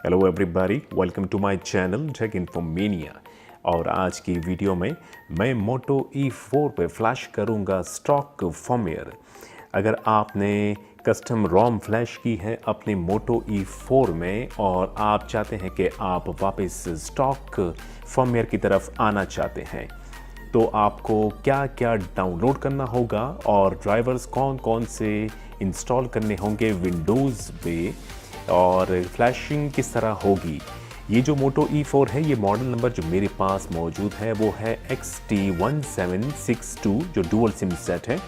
Hello everybody, welcome to my channel tech Informania. और आज की वीडियो में मैं मोटो E4 पे फ्लैश करूंगा स्टॉक फर्मवेयर। अगर आपने कस्टम रोम फ्लैश की है अपने मोटो E4 में और आप चाहते हैं कि आप वापस स्टॉक फर्मवेयर की तरफ आना चाहते हैं, तो आपको क्या क्या डाउनलोड करना होगा और ड्राइवर्स कौन कौन से इंस्टॉल करने होंगे विंडोज़ पे और फ्लैशिंग किस तरह होगी। ये जो मोटो E4 है, ये मॉडल नंबर जो मेरे पास मौजूद है वो है XT1762 जो डुअल सिम सेट है।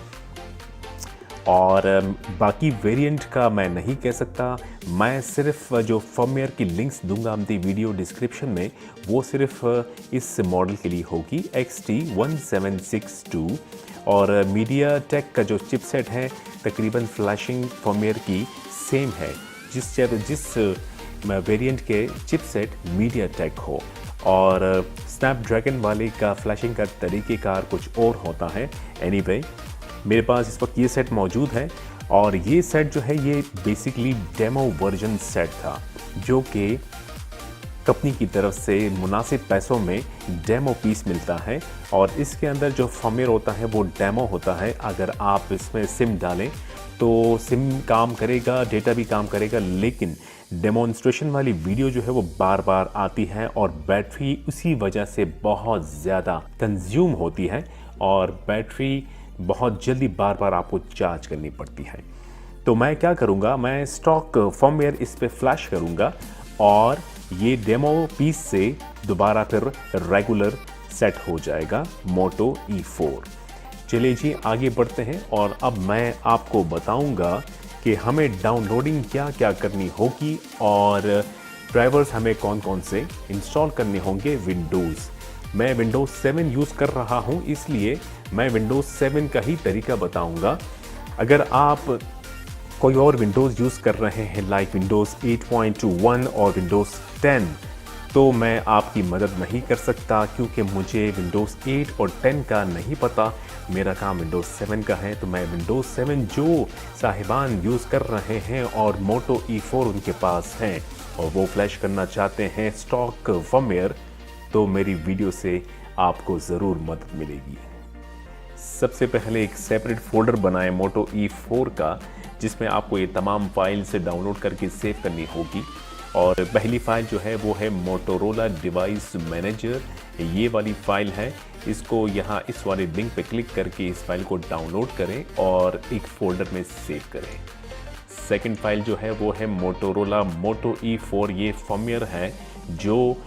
और बाकी वेरिएंट का मैं नहीं कह सकता। मैं सिर्फ जो फर्मवेयर की लिंक्स दूंगा अपनी वीडियो डिस्क्रिप्शन में, वो सिर्फ इस मॉडल के लिए होगी XT1762। और मीडिया टेक का जो चिपसेट है तकरीबन फ्लैशिंग फर्मवेयर की सेम है, जिस वेरिएंट के चिपसेट मीडिया टेक हो। और स्नैपड्रैगन वाले का फ्लैशिंग का तरीक़ेकार कुछ और होता है। एनीवे, मेरे पास इस वक्त ये सेट मौजूद है और ये सेट जो है ये बेसिकली डेमो वर्जन सेट था, जो कि कंपनी की तरफ से मुनासिब पैसों में डेमो पीस मिलता है। और इसके अंदर जो फर्मवेयर होता है वो डेमो होता है। अगर आप इसमें सिम डालें तो सिम काम करेगा, डेटा भी काम करेगा, लेकिन डेमोन्स्ट्रेशन वाली वीडियो जो है वो बार बार आती है और बैटरी उसी वजह से बहुत ज़्यादा कंज्यूम होती है और बैटरी बहुत जल्दी बार बार आपको चार्ज करनी पड़ती है। तो मैं क्या करूँगा, मैं स्टॉक फर्मवेयर इस पे फ्लैश करूँगा और ये डेमो पीस से दोबारा फिर रेगुलर सेट हो जाएगा मोटो E4। चलिए जी, आगे बढ़ते हैं और अब मैं आपको बताऊंगा कि हमें डाउनलोडिंग क्या क्या करनी होगी और ड्राइवर्स हमें कौन कौन से इंस्टॉल करने होंगे विंडोज़। मैं विंडोज़ 7 यूज़ कर रहा हूं, इसलिए मैं विंडोज़ 7 का ही तरीका बताऊंगा। अगर आप कोई और विंडोज़ यूज़ कर रहे हैं लाइक विंडोज़ 8.1 और विंडोज़ 10, तो मैं आपकी मदद नहीं कर सकता क्योंकि मुझे विंडोज़ 8 और 10 का नहीं पता। मेरा काम विंडोज़ 7 का है। तो मैं विंडोज़ 7 जो साहिबान यूज़ कर रहे हैं और मोटो E4 उनके पास हैं और वो फ्लैश करना चाहते हैं स्टॉक फर्मवेयर, तो मेरी वीडियो से आपको ज़रूर मदद मिलेगी। सबसे पहले एक सेपरेट फोल्डर बनाएं मोटो E4 का, जिसमें आपको ये तमाम फाइल से डाउनलोड करके सेव करनी होगी। और पहली फ़ाइल जो है वो है मोटोरोला डिवाइस मैनेजर। ये वाली फ़ाइल है। इसको यहाँ इस वाले लिंक पे क्लिक करके इस फाइल को डाउनलोड करें और एक फ़ोल्डर में सेव करें। सेकंड फाइल जो है वो है मोटोरोला मोटो E4। ये फर्मवेयर है जो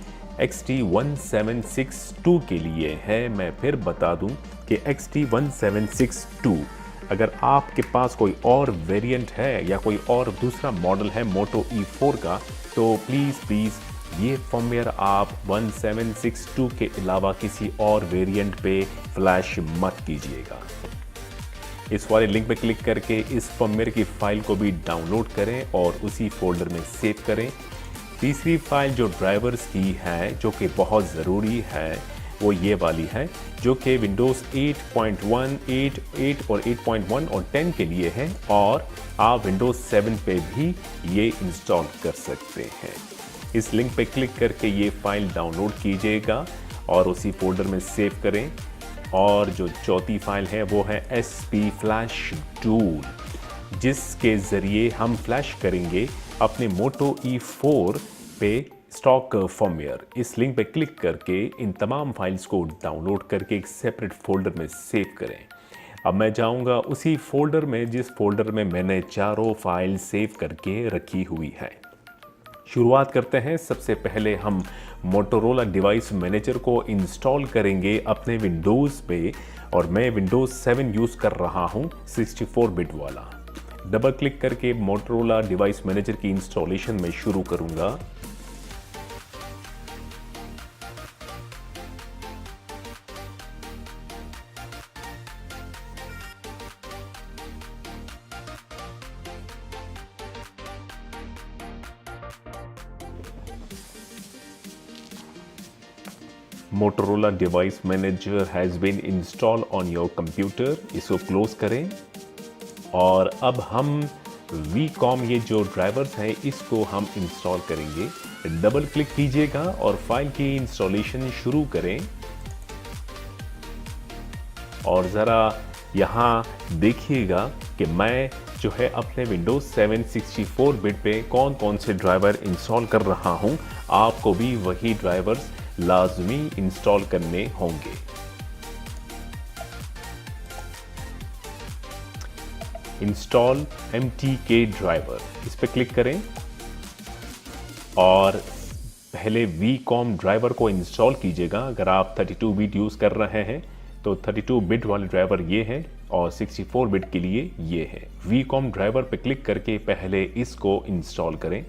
XT1762 के लिए है। मैं फिर बता दूं कि XT1762, अगर आपके पास कोई और वेरिएंट है या कोई और दूसरा मॉडल है मोटो E4 का, तो प्लीज़ ये फर्मवेयर आप 1762 के अलावा किसी और वेरिएंट पे फ्लैश मत कीजिएगा। इस वाले लिंक पे क्लिक करके इस फर्मवेयर की फ़ाइल को भी डाउनलोड करें और उसी फोल्डर में सेव करें। तीसरी फाइल जो ड्राइवर्स की है, जो कि बहुत ज़रूरी है, वो ये वाली है, जो कि विंडोज़ 8.1, 8 और 8.1 और 10 के लिए है और आप विंडोज़ 7 पे भी ये इंस्टॉल कर सकते हैं। इस लिंक पे क्लिक करके ये फाइल डाउनलोड कीजिएगा और उसी फोल्डर में सेव करें। और जो चौथी फाइल है वो है SP फ्लैश टूल, जिसके ज़रिए हम फ्लैश करेंगे अपने मोटो E4 पे स्टॉक फर्मवेयर। इस लिंक पे क्लिक करके इन तमाम फाइल्स को डाउनलोड करके एक सेपरेट फोल्डर में सेव करें। अब मैं जाऊंगा उसी फोल्डर में जिस फोल्डर में मैंने चारों फाइल सेव करके रखी हुई है। शुरुआत करते हैं। सबसे पहले हम मोटोरोला डिवाइस मैनेजर को इंस्टॉल करेंगे अपने विंडोज़ पे और मैं विंडोज़ 7 यूज़ कर रहा हूँ, 64 बिट वाला। डबल क्लिक करके मोटोरोला डिवाइस मैनेजर की इंस्टॉलेशन में शुरू करूंगा। Motorola device manager has been install on your computer. इसको क्लोज करें और अब हम वीकॉम ये जो ड्राइवर्स हैं इसको हम इंस्टॉल करेंगे। डबल क्लिक कीजिएगा और फाइल की इंस्टॉलेशन शुरू करें। और ज़रा यहाँ देखिएगा कि मैं जो है अपने विंडोज 7 64 बिट पे कौन कौन से ड्राइवर इंस्टॉल कर रहा हूँ। आपको भी वही ड्राइवर्स लाजमी इंस्टॉल करने होंगे। इंस्टॉल MTK ड्राइवर, इस पर क्लिक करें और पहले वीकॉम ड्राइवर को इंस्टॉल कीजिएगा। अगर आप 32 बिट यूज़ कर रहे हैं तो 32 बिट वाले ड्राइवर ये है और 64 बिट के लिए ये है। वीकॉम ड्राइवर पे क्लिक करके पहले इसको इंस्टॉल करें।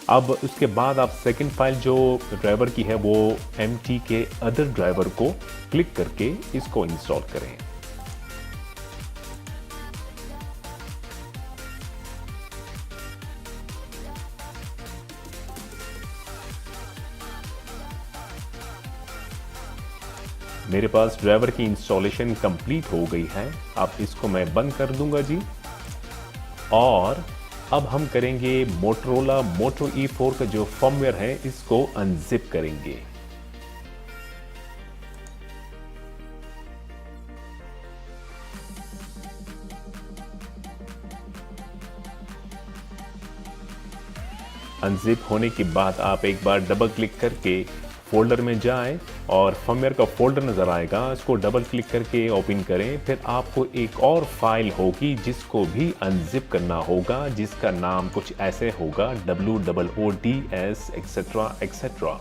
अब उसके बाद आप सेकंड फाइल जो ड्राइवर की है वो MTK अदर ड्राइवर को क्लिक करके इसको इंस्टॉल करें। मेरे पास ड्राइवर की इंस्टॉलेशन कंप्लीट हो गई है। अब इसको मैं बंद कर दूंगा जी। और अब हम करेंगे मोटरोला मोटो E4 का जो फर्मवेयर है इसको अनजिप करेंगे। अनजिप होने के बाद आप एक बार डबल क्लिक करके फोल्डर में जाएं और फर्मवेयर का फोल्डर नज़र आएगा, इसको डबल क्लिक करके ओपन करें। फिर आपको एक और फाइल होगी जिसको भी अनजिप करना होगा, जिसका नाम कुछ ऐसे होगा WOODS एक्सेट्रा एक्सेट्रा।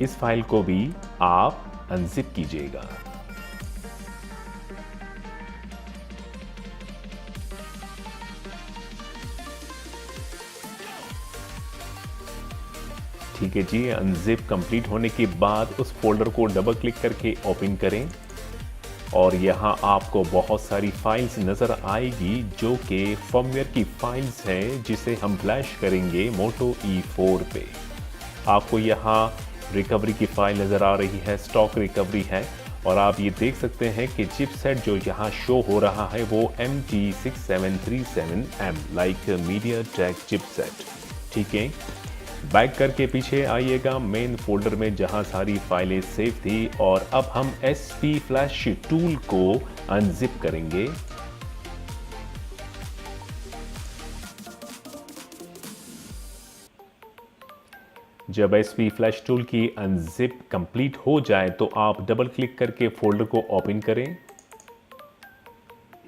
इस फाइल को भी आप अनजिप कीजिएगा। ठीक है जी, अनजिप कंप्लीट होने के बाद उस फोल्डर को डबल क्लिक करके ओपन करें और यहाँ आपको बहुत सारी फाइल्स नज़र आएगी जो कि फर्मवेयर की फाइल्स हैं जिसे हम फ्लैश करेंगे मोटो E4 पे। आपको यहाँ रिकवरी की फाइल नज़र आ रही है, स्टॉक रिकवरी है और आप ये देख सकते हैं कि चिपसेट जो यहाँ शो हो रहा है वो MT6737M लाइक मीडियाटेक चिपसेट। ठीक है, बैक करके पीछे आइएगा मेन फोल्डर में जहां सारी फाइलें सेव थी और अब हम SP फ्लैश टूल को अनजिप करेंगे। जब SP फ्लैश टूल की अनजिप कंप्लीट हो जाए तो आप डबल क्लिक करके फोल्डर को ओपन करें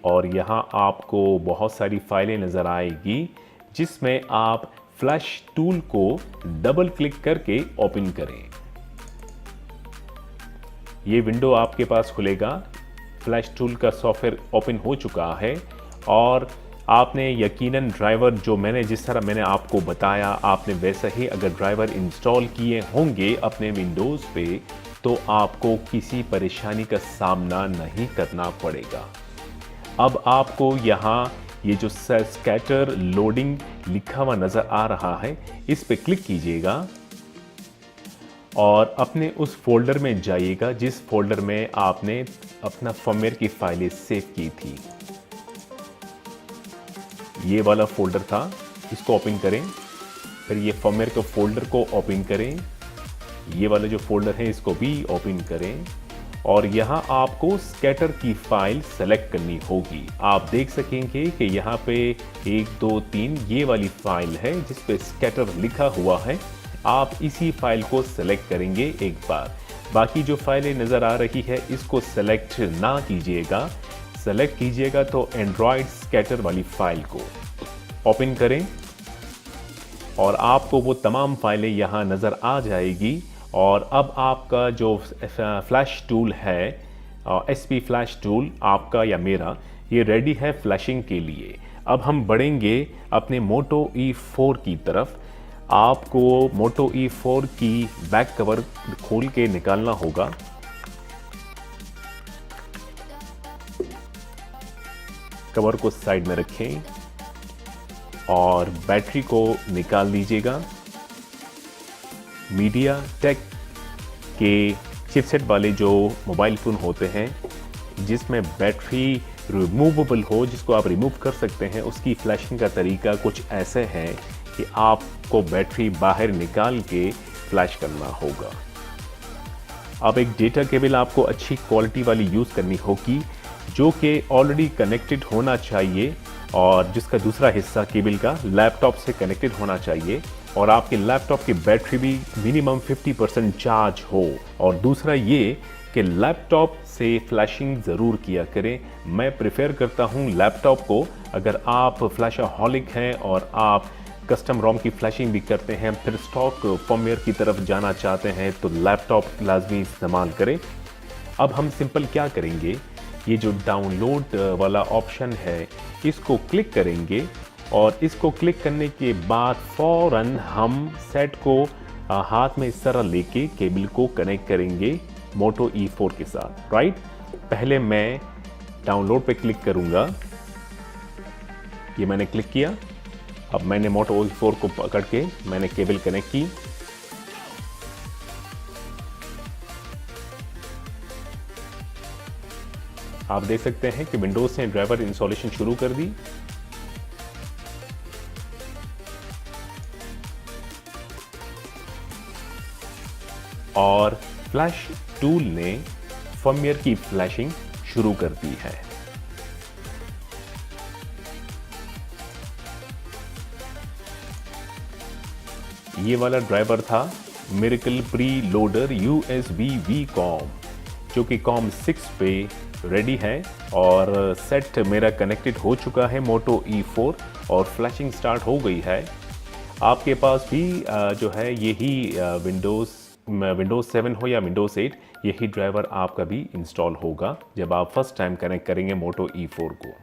और यहां आपको बहुत सारी फाइलें नजर आएगी जिसमें आप फ्लैश टूल को डबल क्लिक करके ओपन करें। ये विंडो आपके पास खुलेगा। फ्लैश टूल का सॉफ्टवेयर ओपन हो चुका है और आपने यकीनन ड्राइवर जो जिस तरह मैंने आपको बताया आपने वैसा ही अगर ड्राइवर इंस्टॉल किए होंगे अपने विंडोज़ पे तो आपको किसी परेशानी का सामना नहीं करना पड़ेगा। अब आपको यहाँ ये जो स्कैटर लोडिंग लिखा हुआ नज़र आ रहा है इस पे क्लिक कीजिएगा और अपने उस फोल्डर में जाइएगा जिस फोल्डर में आपने अपना फर्मवेयर की फाइलें सेव की थी। ये वाला फोल्डर था, इसको ओपन करें। फिर ये फर्मवेयर के फोल्डर को ओपन करें। ये वाला जो फोल्डर है इसको भी ओपन करें और यहाँ आपको स्कैटर की फाइल सेलेक्ट करनी होगी। आप देख सकेंगे कि यहाँ पे 1 2 3 ये वाली फाइल है जिस पे स्कैटर लिखा हुआ है। आप इसी फाइल को सेलेक्ट करेंगे एक बार। बाकी जो फाइलें नज़र आ रही है इसको सेलेक्ट ना कीजिएगा। सेलेक्ट कीजिएगा तो एंड्रॉयड स्कैटर वाली फाइल को ओपन करें और आपको वो तमाम फाइलें यहाँ नज़र आ जाएगी। और अब आपका जो फ्लैश टूल है SP फ्लैश टूल आपका या मेरा ये रेडी है फ्लैशिंग के लिए। अब हम बढ़ेंगे अपने मोटो E4 की तरफ। आपको मोटो E4 की बैक कवर खोल के निकालना होगा। कवर को साइड में रखें और बैटरी को निकाल दीजिएगा। मीडिया टेक के चिपसेट वाले जो मोबाइल फ़ोन होते हैं जिसमें बैटरी रिमूवेबल हो, जिसको आप रिमूव कर सकते हैं, उसकी फ्लैशिंग का तरीका कुछ ऐसे है कि आपको बैटरी बाहर निकाल के फ्लैश करना होगा। अब एक डेटा केबल आपको अच्छी क्वालिटी वाली यूज़ करनी होगी जो कि ऑलरेडी कनेक्टेड होना चाहिए और जिसका दूसरा हिस्सा केबल का लैपटॉप से कनेक्टेड होना चाहिए और आपके लैपटॉप की बैटरी भी मिनिमम 50% चार्ज हो। और दूसरा ये कि लैपटॉप से फ्लैशिंग ज़रूर किया करें। मैं प्रेफर करता हूँ लैपटॉप को, अगर आप फ्लैशहॉलिक हैं और आप कस्टम रोम की फ्लैशिंग भी करते हैं, फिर स्टॉक फर्मवेयर की तरफ जाना चाहते हैं तो लैपटॉप लाजमी इस्तेमाल करें। अब हम सिंपल क्या करेंगे, ये जो डाउनलोड वाला ऑप्शन है इसको क्लिक करेंगे और इसको क्लिक करने के बाद फ़ौरन हम सेट को हाथ में इस तरह लेके केबल को कनेक्ट करेंगे मोटो E4 के साथ। राइट, पहले मैं डाउनलोड पे क्लिक करूंगा, ये मैंने क्लिक किया। अब मैंने मोटो E4 को पकड़ के मैंने केबल कनेक्ट की। आप देख सकते हैं कि विंडोज ने ड्राइवर इंस्टॉलेशन शुरू कर दी। और फ्लैश टूल ने फर्मवेयर की फ्लैशिंग शुरू कर दी है। ये वाला ड्राइवर था miracle pre loader USB V-COM जो कि COM 6 पे रेडी है और सेट मेरा कनेक्टेड हो चुका है मोटो E4 और फ्लैशिंग स्टार्ट हो गई है। आपके पास भी जो है यही विंडोज़ 7 हो या विंडोज़ 8, यही ड्राइवर आपका भी इंस्टॉल होगा जब आप फर्स्ट टाइम कनेक्ट करेंगे मोटो E4 को।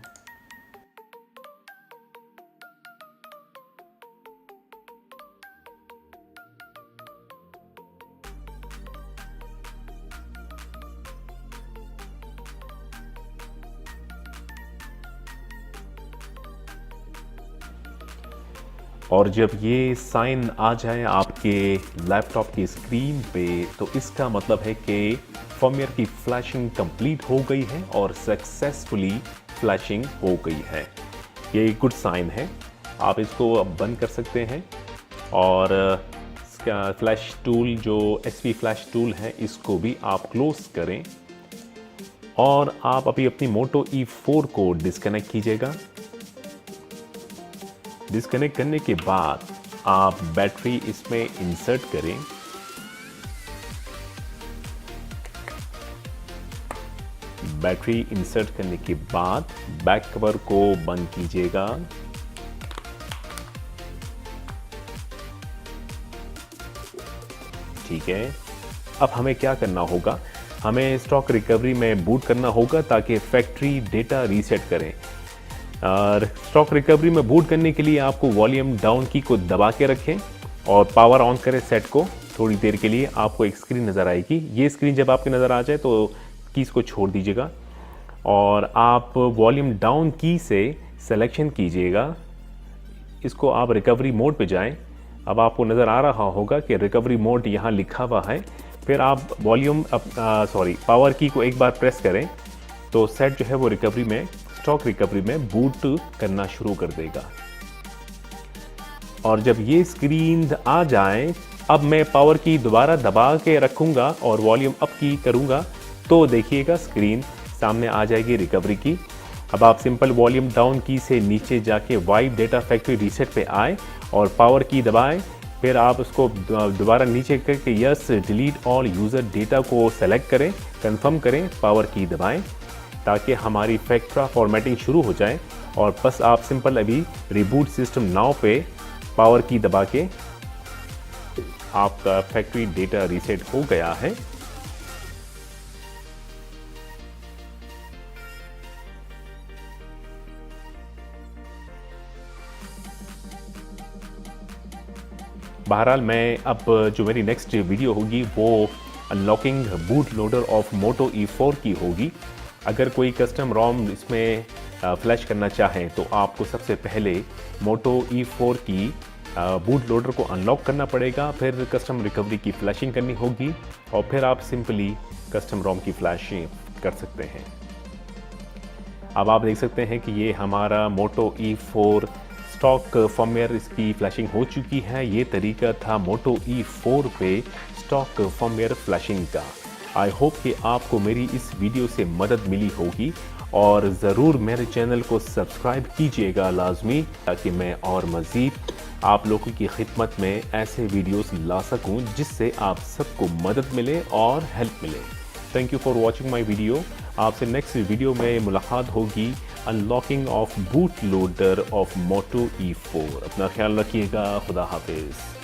और जब ये साइन आ जाए आपके लैपटॉप की स्क्रीन पे तो इसका मतलब है कि फर्मवेयर की फ्लैशिंग कंप्लीट हो गई है और सक्सेसफुली फ्लैशिंग हो गई है। ये एक गुड साइन है। आप इसको अब बंद कर सकते हैं और इसका फ्लैश टूल जो SV फ्लैश टूल है इसको भी आप क्लोज करें और आप अभी अपनी मोटो E4 को डिस्कनेक्ट कीजिएगा। डिस्कनेक्ट करने के बाद आप बैटरी इसमें इंसर्ट करें। बैटरी इंसर्ट करने के बाद बैक कवर को बंद कीजिएगा। ठीक है, अब हमें क्या करना होगा, हमें स्टॉक रिकवरी में बूट करना होगा ताकि फैक्ट्री डेटा रीसेट करें। और स्टॉक रिकवरी में बूट करने के लिए आपको वॉल्यूम डाउन की को दबा के रखें और पावर ऑन करें सेट को। थोड़ी देर के लिए आपको एक स्क्रीन नज़र आएगी। ये स्क्रीन जब आपके नज़र आ जाए तो कीज़ को छोड़ दीजिएगा और आप वॉल्यूम डाउन की से सिलेक्शन कीजिएगा। इसको आप रिकवरी मोड पे जाएं। अब आपको नज़र आ रहा होगा कि रिकवरी मोड यहाँ लिखा हुआ है। फिर आप पावर की को एक बार प्रेस करें तो सेट जो है वो स्टॉक रिकवरी में बूट करना शुरू कर देगा। और जब ये स्क्रीन आ जाए, अब मैं पावर की दोबारा दबा के रखूंगा और वॉल्यूम अप की करूंगा तो देखिएगा स्क्रीन सामने आ जाएगी रिकवरी की। अब आप सिंपल वॉल्यूम डाउन की से नीचे जाके वाइप डेटा फैक्ट्री रीसेट पे आए और पावर की दबाएं। फिर आप उसको दोबारा नीचे करके yes delete all user data को सेलेक्ट करें, कंफर्म करें, पावर की दबाएं ताकि हमारी फैक्ट्रा फॉर्मेटिंग शुरू हो जाए। और बस आप सिंपल अभी रिबूट सिस्टम नाउ पे पावर की दबा के आपका फैक्ट्री डेटा रीसेट हो गया है। बहरहाल मैं अब जो मेरी नेक्स्ट वीडियो होगी वो unlocking boot loader of Moto E4 की होगी अगर कोई कस्टम रोम इसमें फ्लैश करना चाहें तो आपको सबसे पहले मोटो E4 की बूट लोडर को अनलॉक करना पड़ेगा, फिर कस्टम रिकवरी की फ्लैशिंग करनी होगी और फिर आप सिंपली कस्टम रोम की फ्लैशिंग कर सकते हैं। अब आप देख सकते हैं कि ये हमारा मोटो E4 स्टॉक फर्मवेयर इसकी फ्लैशिंग हो चुकी है। ये तरीका था मोटो E4 पे स्टॉक फर्मवेयर फ्लैशिंग का। आई होप कि आपको मेरी इस वीडियो से मदद मिली होगी और ज़रूर मेरे चैनल को सब्सक्राइब कीजिएगा लाजमी, ताकि मैं और मज़ीद आप लोगों की खिदमत में ऐसे वीडियोस ला सकूं जिससे आप सबको मदद मिले और हेल्प मिले। Thank you for watching my video. आपसे नेक्स्ट वीडियो में मुलाकात होगी unlocking of boot loader of Moto E4। अपना ख्याल रखिएगा। खुदा हाफिज़।